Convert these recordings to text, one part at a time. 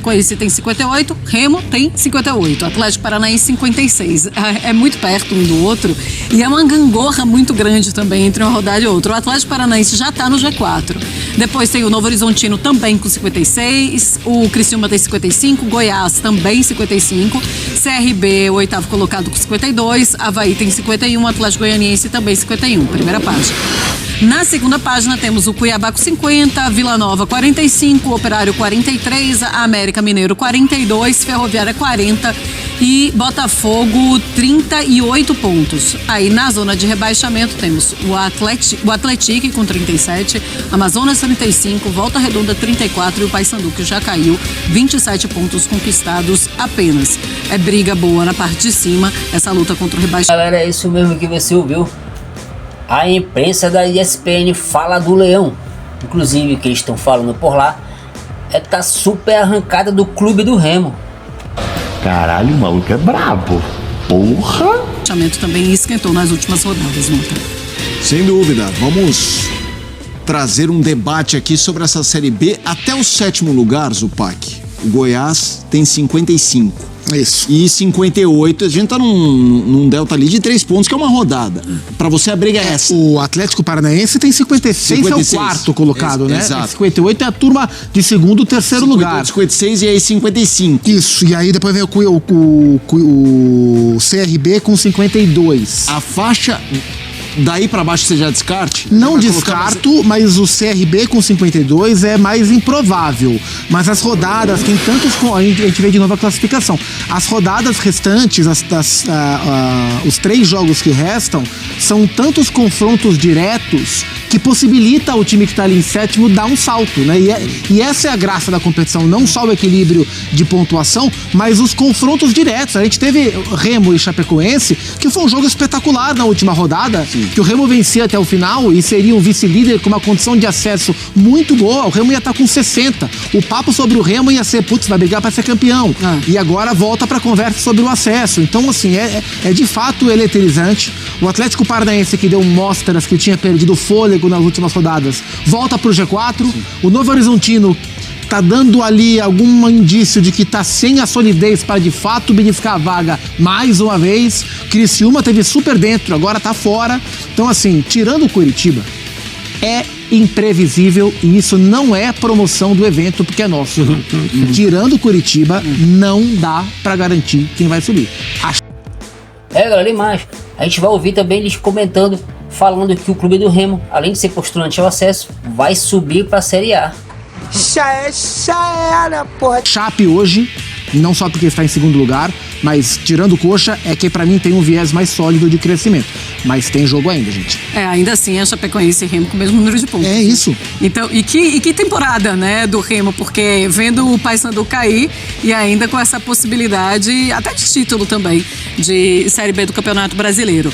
Coice tem 58, Remo tem 58, Atlético Paranaense 56. É muito perto um do outro e é uma gangorra muito grande também entre uma rodada e outra. O Atlético Paranaense já está no G4. Depois tem o Novo Horizontino também com 56, o Criciúma tem 55, Goiás também 55, CRB, o oitavo colocado com 52, Avaí tem 51, Atlético Goianiense também 51, primeira página. Na segunda página temos o Cuiabá com 50, Vila Nova 45, Operário 43, América Mineiro 42, Ferroviária 40 e Botafogo 38 pontos. Aí na zona de rebaixamento temos o Atlético com 37, Amazonas 35, Volta Redonda 34 e o Paysandu que já caiu, 27 pontos conquistados apenas. É briga boa na parte de cima, essa luta contra o rebaixamento. Galera, é isso mesmo que você ouviu. A imprensa da ESPN fala do Leão, inclusive o que eles estão falando por lá é que tá super arrancada do clube do Remo. Caralho, o maluco é brabo. Porra! O rebaixamento também esquentou nas últimas rodadas, Monta. Sem dúvida, vamos trazer um debate aqui sobre essa Série B até o 7º lugar, Zupac. O Goiás tem 55. Isso. E 58, a gente tá num delta ali de 3 pontos, que é uma rodada. Pra você a briga é essa. O Atlético Paranaense tem 56, é o quarto colocado, né? Exato. 58 é a turma de segundo, terceiro lugar. 56 e aí 55. Isso, e aí depois vem o CRB com 52. A faixa daí pra baixo você já descarte? Não descarto, mas o CRB com 52 é mais improvável. Mas as rodadas, tem tantos. A gente vê de novo a classificação. As rodadas restantes, os 3 jogos que restam, são tantos confrontos diretos que possibilita o time que está ali em 7º dar um salto, né? E essa é a graça da competição, não só o equilíbrio de pontuação, mas os confrontos diretos. A gente teve Remo e Chapecoense, que foi um jogo espetacular na última rodada. Sim. Que o Remo vencia até o final e seria um vice-líder com uma condição de acesso muito boa. O Remo ia estar com 60. O papo sobre o Remo ia ser, vai brigar para ser campeão. E agora volta para a conversa sobre o acesso. Então, assim, é de fato eletrizante. O Atlético Paranaense, que deu mostras que tinha perdido o fôlego nas últimas rodadas, volta pro G4. Sim. O Novo Horizontino tá dando ali algum indício de que tá sem a solidez para de fato beneficiar a vaga mais uma vez. Criciúma teve super dentro, agora tá fora. Então, assim, tirando o Curitiba, é imprevisível e isso não é promoção do evento porque é nosso. Tirando o Curitiba, não dá para garantir quem vai subir. Galera, ali mais. A gente vai ouvir também eles comentando, falando que o clube do Remo, além de ser postulante ao acesso, vai subir para a Série A. Já era, porra. Chape hoje, não só porque está em segundo lugar, mas tirando o Coxa, é que pra mim tem um viés mais sólido de crescimento. Mas tem jogo ainda, gente. Ainda assim a Chapecoense e Remo com o mesmo número de pontos. É isso. Então, e que temporada, né, do Remo, porque vendo o Paysandu cair e ainda com essa possibilidade, até de título também, de Série B do Campeonato Brasileiro.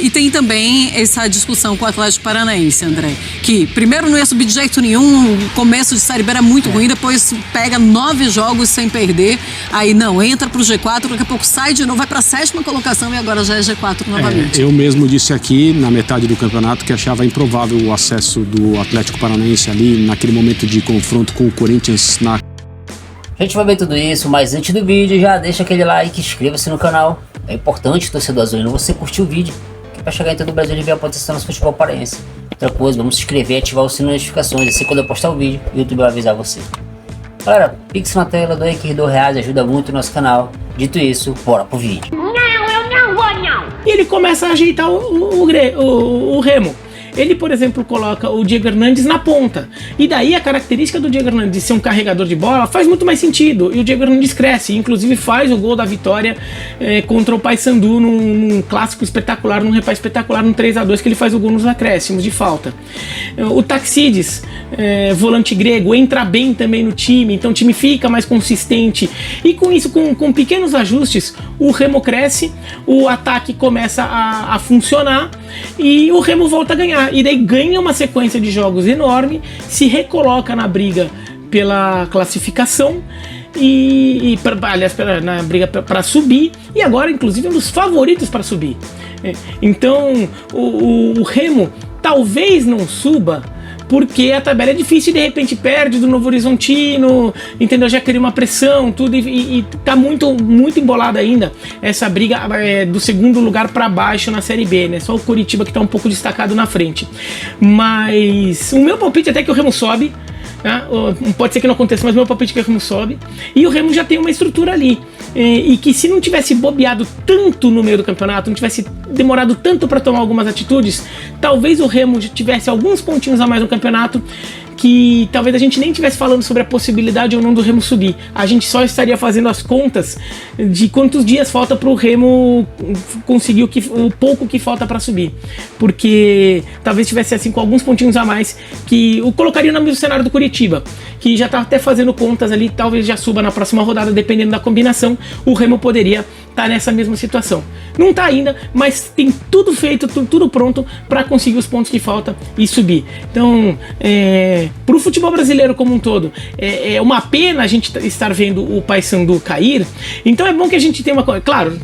E tem também essa discussão com o Atlético Paranaense, André, que primeiro não ia subir de jeito nenhum, o começo de Série B era muito ruim, depois pega 9 jogos sem perder, aí não, entra pro G4, daqui a pouco sai de novo, vai pra 7ª colocação e agora já é G4 novamente. Eu mesmo disse aqui, na metade do campeonato, que achava improvável o acesso do Atlético Paranaense ali, naquele momento de confronto com o Corinthians na... A gente vai ver tudo isso, mas antes do vídeo, já deixa aquele like, inscreva-se no canal. É importante, torcedor azulino, você curtir o vídeo, que para chegar em todo o Brasil e ver a potencial do futebol paraense. Outra coisa, vamos se inscrever e ativar o sino de notificações, assim quando eu postar o vídeo, o YouTube vai avisar você. Galera, Pix na tela, doe aqui R$2, ajuda muito o nosso canal. Dito isso, bora pro vídeo. Não, eu não vou não. E ele começa a ajeitar o Remo. Ele, por exemplo, coloca o Diego Hernandes na ponta. E daí a característica do Diego Hernandes de ser um carregador de bola faz muito mais sentido. E o Diego Hernandes cresce, inclusive faz o gol da vitória contra o Paysandu num clássico espetacular, num repá espetacular, num 3-2, que ele faz o gol nos acréscimos de falta. O Taxides, volante grego, entra bem também no time, então o time fica mais consistente. E com isso, com pequenos ajustes, o Remo cresce, o ataque começa a funcionar e o Remo volta a ganhar. E daí ganha uma sequência de jogos enorme, se recoloca na briga pela classificação aliás, na briga para subir, e agora inclusive um dos favoritos para subir. Então o Remo talvez não suba porque a tabela é difícil e de repente perde do Novo Horizontino, entendeu? Já cria uma pressão, tudo, e tá muito, muito embolada ainda essa briga do segundo lugar para baixo na Série B, né? Só o Coritiba que tá um pouco destacado na frente. Mas o meu palpite até que o Remo sobe. Pode ser que não aconteça, mas meu palpite é que o Remo sobe. E o Remo já tem uma estrutura ali. E que se não tivesse bobeado tanto no meio do campeonato, não tivesse demorado tanto para tomar algumas atitudes, talvez o Remo tivesse alguns pontinhos a mais no campeonato, que talvez a gente nem estivesse falando sobre a possibilidade ou não do Remo subir. A gente só estaria fazendo as contas de quantos dias falta para o Remo conseguir o pouco que falta para subir. Porque talvez tivesse assim com alguns pontinhos a mais, que o colocaria no mesmo cenário do Coritiba, que já está até fazendo contas ali, talvez já suba na próxima rodada, dependendo da combinação, o Remo poderia estar nessa mesma situação. Não está ainda, mas tem tudo feito, tudo pronto para conseguir os pontos que falta e subir. Então, para o futebol brasileiro como um todo, é uma pena a gente estar vendo o Paysandu cair. Então é bom que a gente tenha uma coisa. Claro,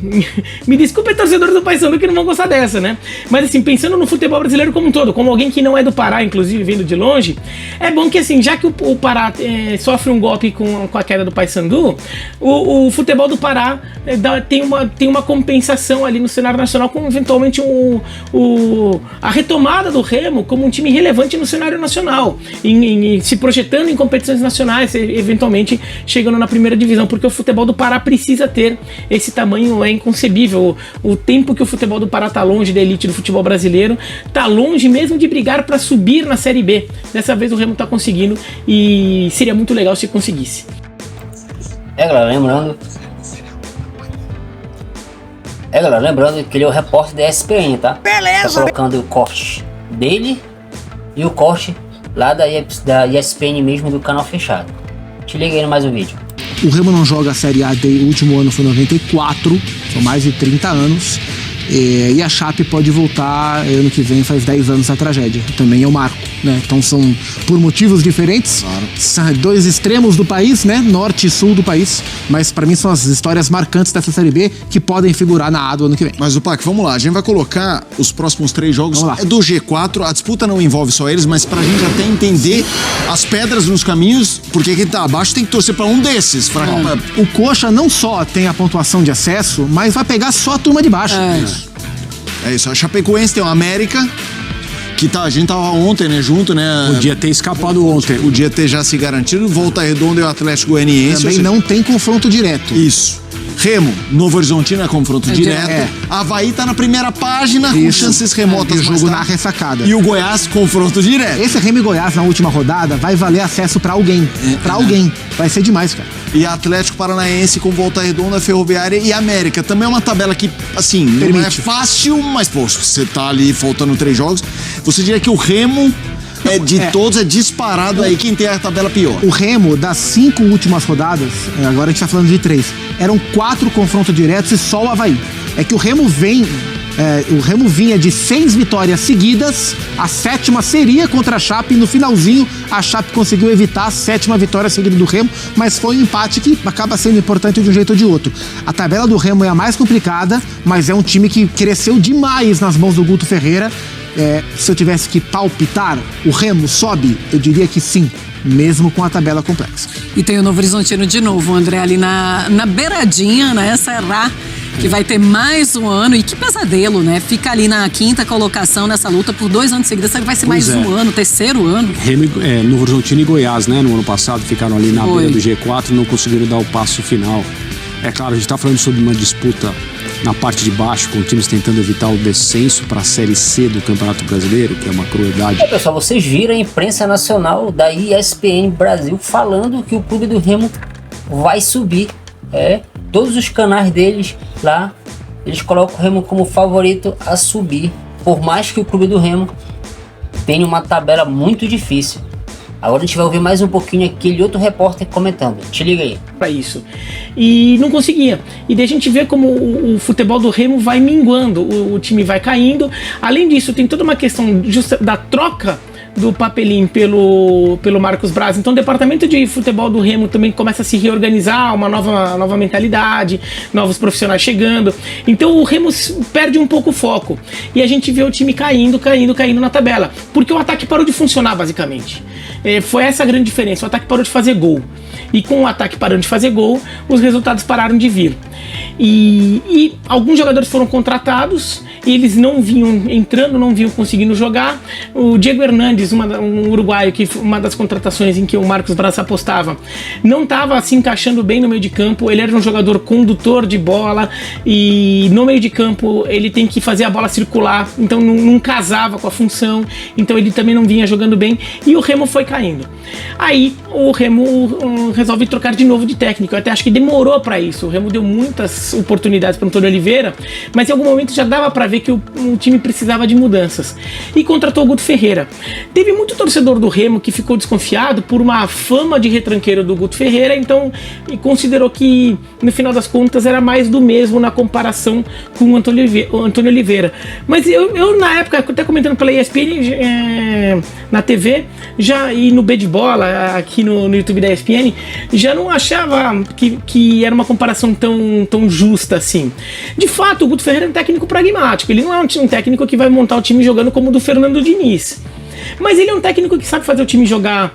me desculpe, torcedores do Paysandu que não vão gostar dessa, né? Mas assim, pensando no futebol brasileiro como um todo, como alguém que não é do Pará, inclusive vindo de longe, é bom que assim, já que o Pará sofre um golpe com a queda do Paysandu, o futebol do Pará tem uma compensação ali no cenário nacional, com eventualmente a retomada do Remo como um time relevante no cenário nacional, se projetando em competições nacionais, eventualmente chegando na primeira divisão, porque o futebol do Pará precisa ter esse tamanho, é inconcebível. O tempo que o futebol do Pará tá longe da elite do futebol brasileiro, tá longe mesmo de brigar para subir na Série B. Dessa vez o Remo tá conseguindo e seria muito legal se conseguisse. Galera, lembrando que ele é o repórter da ESPN, tá? Beleza! Tá colocando o corte dele e o corte lá da ESPN mesmo, do canal fechado. Te liga aí no mais um vídeo. O Remo não joga a Série A desde o último ano, foi 94, são mais de 30 anos. E a Chape pode voltar ano que vem, faz 10 anos da tragédia. Também é o marco, né? Então são por motivos diferentes, são dois extremos do país, né? Norte e sul do país. Mas pra mim são as histórias marcantes dessa Série B que podem figurar na A do ano que vem. Mas o Pac, vamos lá, a gente vai colocar os próximos 3 jogos do G4. A disputa não envolve só eles, mas pra gente até entender as pedras nos caminhos, porque quem tá abaixo tem que torcer pra um desses. O Coxa não só tem a pontuação de acesso, mas vai pegar só a turma de baixo. É isso, a Chapecoense tem o América, que a gente tava ontem, né, junto, né? Podia ter escapado ontem. Podia ter já se garantido. Volta Redonda e o Atlético Goianiense. Também não tem confronto direto. Isso. Remo, Novo Horizontino é confronto direto. Avaí tá na primeira página, com chances remotas. O jogo na ressacada. E o Goiás, confronto direto. Esse Remo e Goiás na última rodada vai valer acesso pra alguém. Alguém. Vai ser demais, cara. E Atlético Paranaense com Volta Redonda, Ferroviária e América. Também é uma tabela que, assim, não é fácil, mas, poxa, você tá ali faltando 3 jogos. Você diria que o Remo... todos é disparado aí quem tem a tabela pior. O Remo, das 5 últimas rodadas, agora a gente tá falando de 3, eram 4 confrontos diretos e só o Avaí. É que o Remo vinha de 6 vitórias seguidas, a 7ª seria contra a Chape, e no finalzinho a Chape conseguiu evitar a 7ª vitória seguida do Remo, mas foi um empate que acaba sendo importante de um jeito ou de outro. A tabela do Remo é a mais complicada, mas é um time que cresceu demais nas mãos do Guto Ferreira. Se eu tivesse que palpitar, o Remo sobe? Eu diria que sim, mesmo com a tabela complexa. E tem o Novo Horizontino de novo, André, ali na beiradinha, né? Será que vai ter mais um ano? E que pesadelo, né? Fica ali na 5ª colocação nessa luta por 2 anos seguidos. Será que vai ser mais um ano, 3º ano? Novo Horizontino e Goiás, né? No ano passado ficaram ali na beira do G4 e não conseguiram dar o passo final. É claro, a gente tá falando sobre uma disputa na parte de baixo, com times tentando evitar o descenso para a Série C do Campeonato Brasileiro, que é uma crueldade. Pessoal, vocês viram a imprensa nacional da ESPN Brasil falando que o clube do Remo vai subir. Todos os canais deles lá, eles colocam o Remo como favorito a subir, por mais que o clube do Remo tenha uma tabela muito difícil. Agora a gente vai ouvir mais um pouquinho aquele outro repórter comentando. Te liga aí. Para isso. E não conseguia. E daí a gente vê como o futebol do Remo vai minguando, o time vai caindo. Além disso, tem toda uma questão da troca do Papelim pelo Marcos Braz. Então o departamento de futebol do Remo também começa a se reorganizar, uma nova mentalidade, novos profissionais chegando. Então o Remo perde um pouco o foco. E a gente vê o time caindo na tabela. Porque o ataque parou de funcionar, basicamente. Foi essa a grande diferença. O ataque parou de fazer gol. E com o ataque parando de fazer gol, os resultados pararam de vir. E alguns jogadores foram contratados, e eles não vinham entrando, não vinham conseguindo jogar. O Diego Hernandes, um uruguaio, que foi uma das contratações em que o Marcos Braz apostava, não estava se encaixando bem no meio de campo. Ele era um jogador condutor de bola, e no meio de campo ele tem que fazer a bola circular, então não casava com a função, então ele também não vinha jogando bem, e o Remo foi caindo. Aí o Remo resolve trocar de novo de técnico. Eu até acho que demorou para isso. O Remo deu muitas oportunidades para o Antônio Oliveira, mas em algum momento já dava para ver que o time precisava de mudanças. E contratou o Guto Ferreira. Teve muito torcedor do Remo que ficou desconfiado por uma fama de retranqueiro do Guto Ferreira, então considerou que no final das contas era mais do mesmo na comparação com o Antônio Oliveira. Mas eu na época, até comentando pela ESPN na TV, já, e no B de Bola, aqui no YouTube da ESPN, já não achava que era uma comparação tão justa assim. De fato, o Guto Ferreira é um técnico pragmático. Ele não é um técnico que vai montar o time jogando como o do Fernando Diniz. Mas ele é um técnico que sabe fazer o time jogar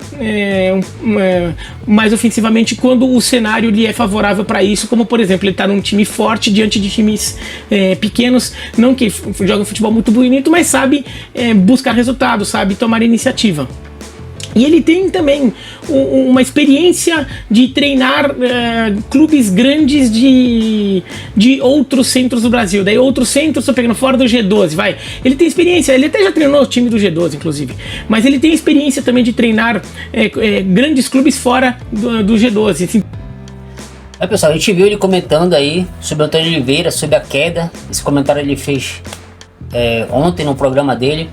mais ofensivamente quando o cenário lhe é favorável para isso, como por exemplo, ele está num time forte diante de times pequenos, não que jogam futebol muito bonito, mas sabe buscar resultados, sabe tomar iniciativa. E ele tem também uma experiência de treinar clubes grandes de outros centros do Brasil. Daí outros centros, estou pegando fora do G12, vai. Ele tem experiência, ele até já treinou o time do G12, inclusive. Mas ele tem experiência também de treinar grandes clubes fora do G12. Assim. Pessoal, a gente viu ele comentando aí sobre o Antônio Oliveira, sobre a queda. Esse comentário ele fez ontem no programa dele.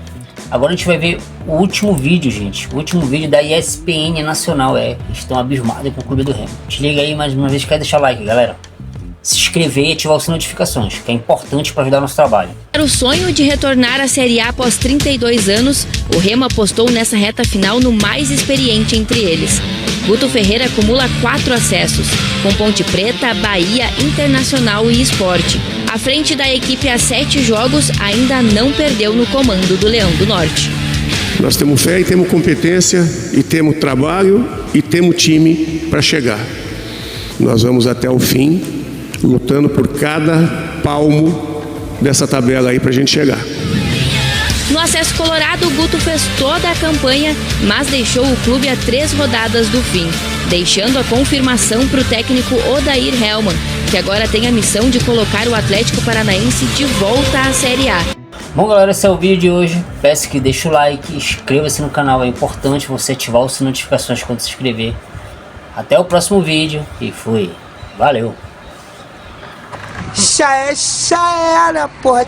Agora a gente vai ver o último vídeo, gente. O último vídeo da ESPN Nacional. Eles estão abismados com o Clube do Remo. Te liga aí mais uma vez, quer deixar like, galera. Se inscrever e ativar as notificações, que é importante para ajudar o nosso trabalho. Para o sonho de retornar à Série A após 32 anos, o Remo apostou nessa reta final no mais experiente entre eles. Guto Ferreira acumula 4 acessos, com Ponte Preta, Bahia, Internacional e Sport. À frente da equipe há 7 jogos, ainda não perdeu no comando do Leão do Norte. Nós temos fé e temos competência, e temos trabalho e temos time para chegar. Nós vamos até o fim, lutando por cada palmo dessa tabela aí para a gente chegar. No acesso colorado, o Guto fez toda a campanha, mas deixou o clube a 3 rodadas do fim, deixando a confirmação para o técnico Odair Hellmann, que agora tem a missão de colocar o Atlético Paranaense de volta à Série A. Bom, galera, esse é o vídeo de hoje. Peço que deixe o like, inscreva-se no canal. É importante você ativar as notificações quando se inscrever. Até o próximo vídeo e fui. Valeu! Já era, porra.